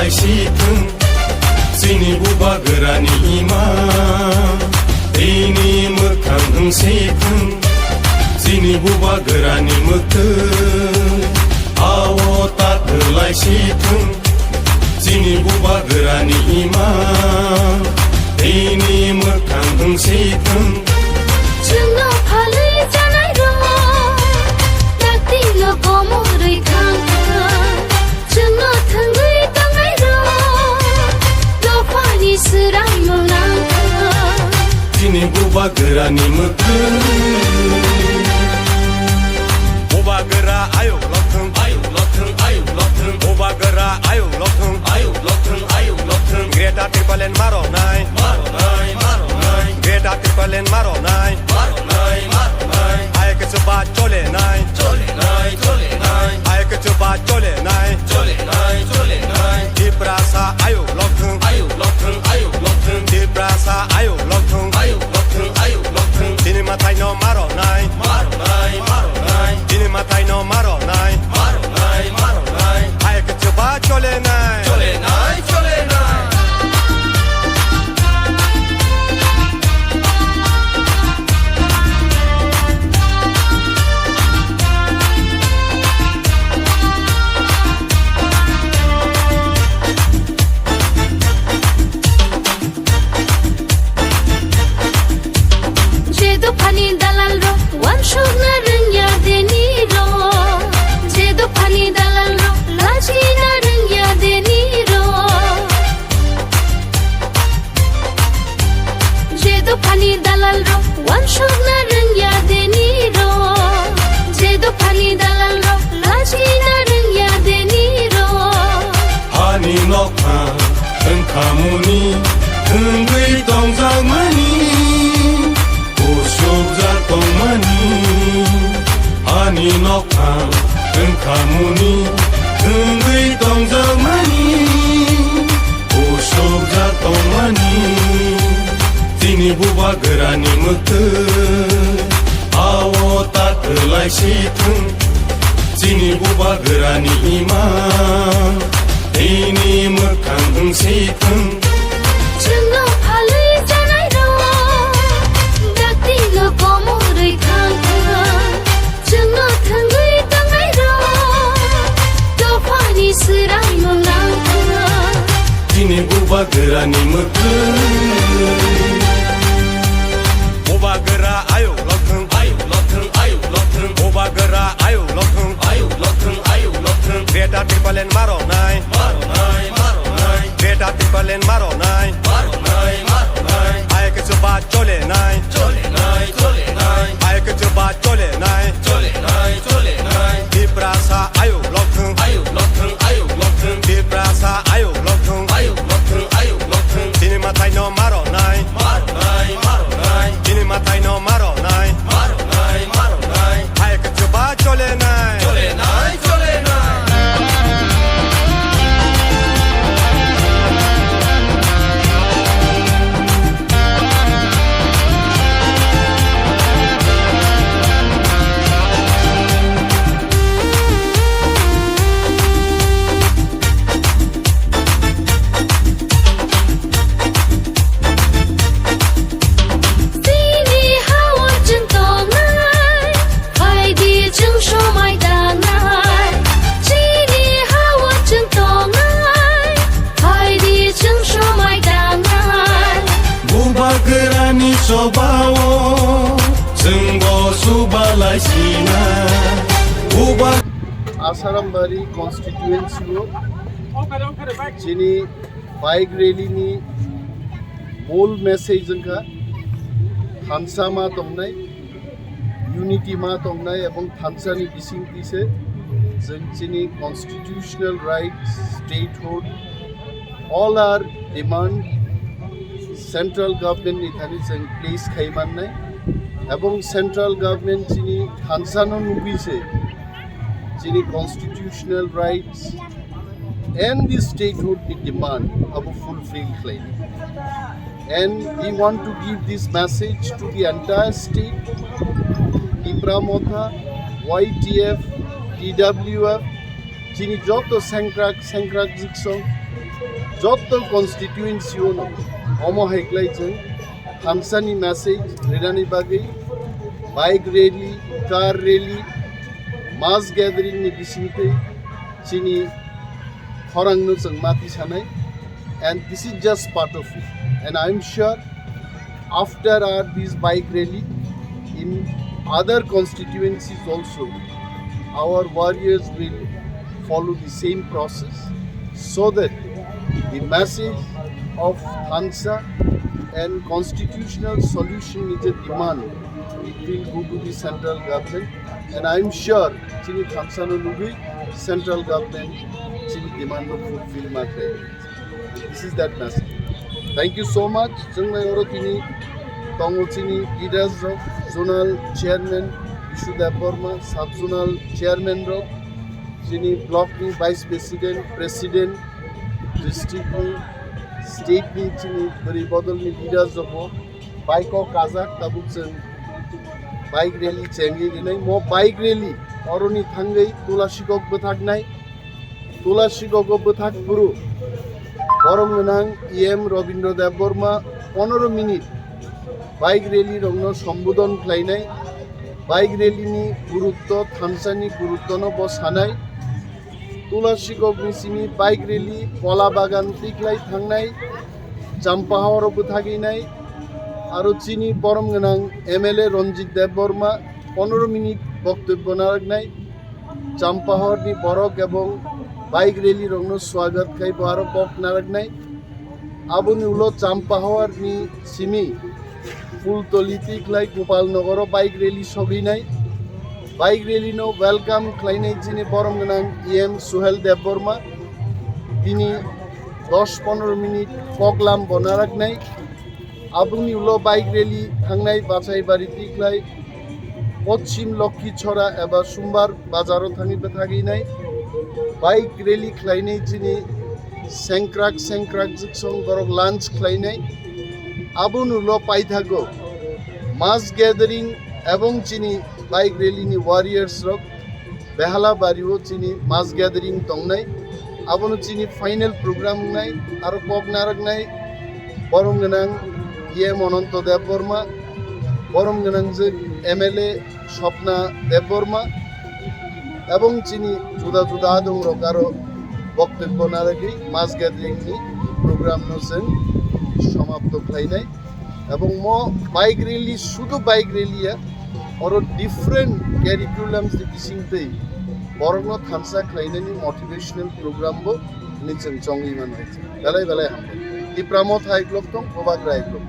लायसिथों जोंनि बुबा गोरानि इमा दैनि मोखां होंसेथों जोंनि बुबा गोरानि मोखै आवता लायसिथों जोंनि बुबा गोरानि इमा दैनि मोखां होंसेथों जोंनो फालै जानाय र' दाक्तिल' गमरै खांथों जोंनो थोंगै दांनाय र' ल'फानि सोरां मोनलांथों जोंनि बुबा गोरानि मोखै बुबा गोरा आयौ लथों आयौ लथों आयौ लथों बुबा गोरा आयौ लथों आयौ लथों आयौ लथों ग्रेटा ट्रिपलेन मारनाय मारनाय मारनाय ग्रेटा ट्रिपलेन मारनाय मारनाय मारनाय आयके चुबा चलेनाय चलेनाय चलेनाय आयके चुबा चलेनाय चलेनाय चलेनाय टिप्रासा आयौ लथों आयौ लथों आयौ लथों टिप्रासा आयौ लथों आयौ लथों आयौ लथों दिनै माथाय न मारनाय मारनाय मारनाय दिनै माथाय न मारनाय मारनाय मारनाय आयके चुबा चलेनाय चलेनाय चलेनाय जेदो फानि दालाल र' वानस'ना रोंया देनि र' जेदो फानि दालाल र' लाजिना रोंया देनि र' जेदो फानि दालाल र' वानस'ना रोंया देनि र' जेदो फानि दालाल र' लाजिना रोंया देनि र' हानि नखा ओंखामुनि थोंगै दंजामानि उसुब जातंमानि हानि नखा ओंखामुनि थोंगै दंजामानि उसुब जातंमानि जोंनि बुबा गोरानि मोखै आवता लायसिथों जोंनि बुबा गोरानि इमा दैनि मोखां होंसेथों जोंनो फालै जानाय र' दाक्तिल' गमरै खांथों जोंनो थोंगै दांनाय र' ल'फानि सोरां मोनलांथों जोंनि बुबा गोरानि मोखै बुबा गोरा आयौ लथों आयौ लथों आयौ लथों बुबा गोरा आयौ लथों आयौ लथों आयौ लथों ग्रेटा ट्रिपलेन मारनाय मारनाय मारनाय ग्रेटा ट्रिपलेन मारनाय मारनाय मारनाय आयके चुबा चलेनाय चलेनाय चलेनाय आयके चुबा चलेनाय चलेनाय चलेनाय टिप्रासा आयौ लथों आयौ लथों आयौ लथों टिप्रासा आयौ लथों आयौ लथों आयौ लथों दिनै माथाय न मारनाय मारनाय मारनाय दिनै माथाय न मारनाय मारनाय मारनाय आयके चुबा चलेनाय चलेनाय चलेनाय दिनै हावाजों दंनाय बायदि जों समाय दानाय दिनै हावाजों दंनाय बायदि जों समाय दानाय बुबा गोरानि सभाव जों बसुबा लायसिना बुबा आसाराम बारि कन्स्टिट्युएन्सीआव दिनै बाइक रेलीनि मूल मेसेज जोंखा थानसा मा दंनाय यूनिटी मा दंनाय एवं थानसानि बिसिंथिसे जों दिनै constitutional rights statehood all our demand central government नि थानि जों प्लेस खाइमाननाय एवं सेंट्रल गवर्नमेंट जिनि थानसानो नुबिसे जिनि constitutional rights and the statehood the demand of a fulfill claim. And we want to give this message to the entire state, TIPRA MOTHA, YTF, TWF, যিনি যত সংক্রাক জিকসং যত কনস্টিটিউয়েন্সিও नो अमो हाइक्लाइ जों हामसानि मेसेज रेडानि बागै बाइक रैली कार रैली मास gathering नि बिसिंखै चिनि खरांनो जों माति सानाय and this is just part of it and I am sure after this bike rally in other constituencies also our warriors will follow the same process so that the message of Hansa and constitutional solution is a demand it will go to the central government and I am sure chini Hansa no nubi central government chini demand no fulfill ma this is that message thank you so much jungna oro tini tongo chini leaders of zonal chairman DEBBARMA sub zonal chairman rok chini block ni vice president president district ni state ni chini bari bodol ni leaders of bike o kazak tabuk chen bike rally chengi dinai mo bike rally oroni thangai tulasikok bothagnai tulasikok bothak puru গরম গোনাং EM Rabindra Debbarma 15 minute bike rally রংনো সম্বোধন খাইনাই bike রেলিনি গুরুত্ব থানসানি গুরুত্বন বসানাই তুলাসী গগনিসিনি bike rally কলা বাগান তিকলাই থাংনাই চাম্পাহাওয়ারবো থাগিনাই আরো চিনি গরম গোনাং এমএলএ রঞ্জিত দেববর্মা 15 মিনিট বক্তব্য নারাগনাই চাম্পাহাওয়ারনি বরক এবং बाइक रैली रंगनो स्वागत खाई बारो पक नारगनाय आबुनि उलो चाम्पाहावारनि सिमी फुलतली तिक्लाय गोपालनगर बाइक रैली सगिनाय बाइक रैली नो वेलकाम खालायनाय जिनि बरम गोनां इएम सुहेल देबबर्मा तिनि 10-15 मिनिट पगलाम बनारागनाय आबुनि उलो बाइक रैली थांनाय बासायबारि तिक्लाय पश्चिम लक्ष्मीछरा एबा सुमबार बाजाराव थांनिबो थागिनाय बाइक रैली खालायनाय जिनि सेंक्राक जों बरक लान्च खालायनाय आबुनुलो पाइथागो मास गैदरिंग एवं चिनि बाइक रैली नि वारियर्स रक बेहाला बारिओ चिनि मास गैदरिंग तंगनाय आबुनु चिनि फाइनल प्रोग्राम नाय आरो पक नारगनाय बरम गोनां इएम अनंत देबबर्मा बरम गोनां जो एमएलए स्वप्ना देबबर्मा এবং চিনি জুদা জুদা আদং রকারো বক্তব্য না রাখি মাস গ্যাদারিং নি প্রোগ্রাম নসেন সমাপ্ত খাইনাই এবং ম বাইক রেলি শুধু বাইক রেলিয়া অর ডিফারেন্ট ক্যারিকুলামস দি বিসিংতেই বরং থানসা খাইনানি মোটিভেশনাল প্রোগ্রাম বো নিচেন চংই মান বেলাই হামদে টিপ্রা MOTHA আইক্লব তং প্রবাগ রাইক্লব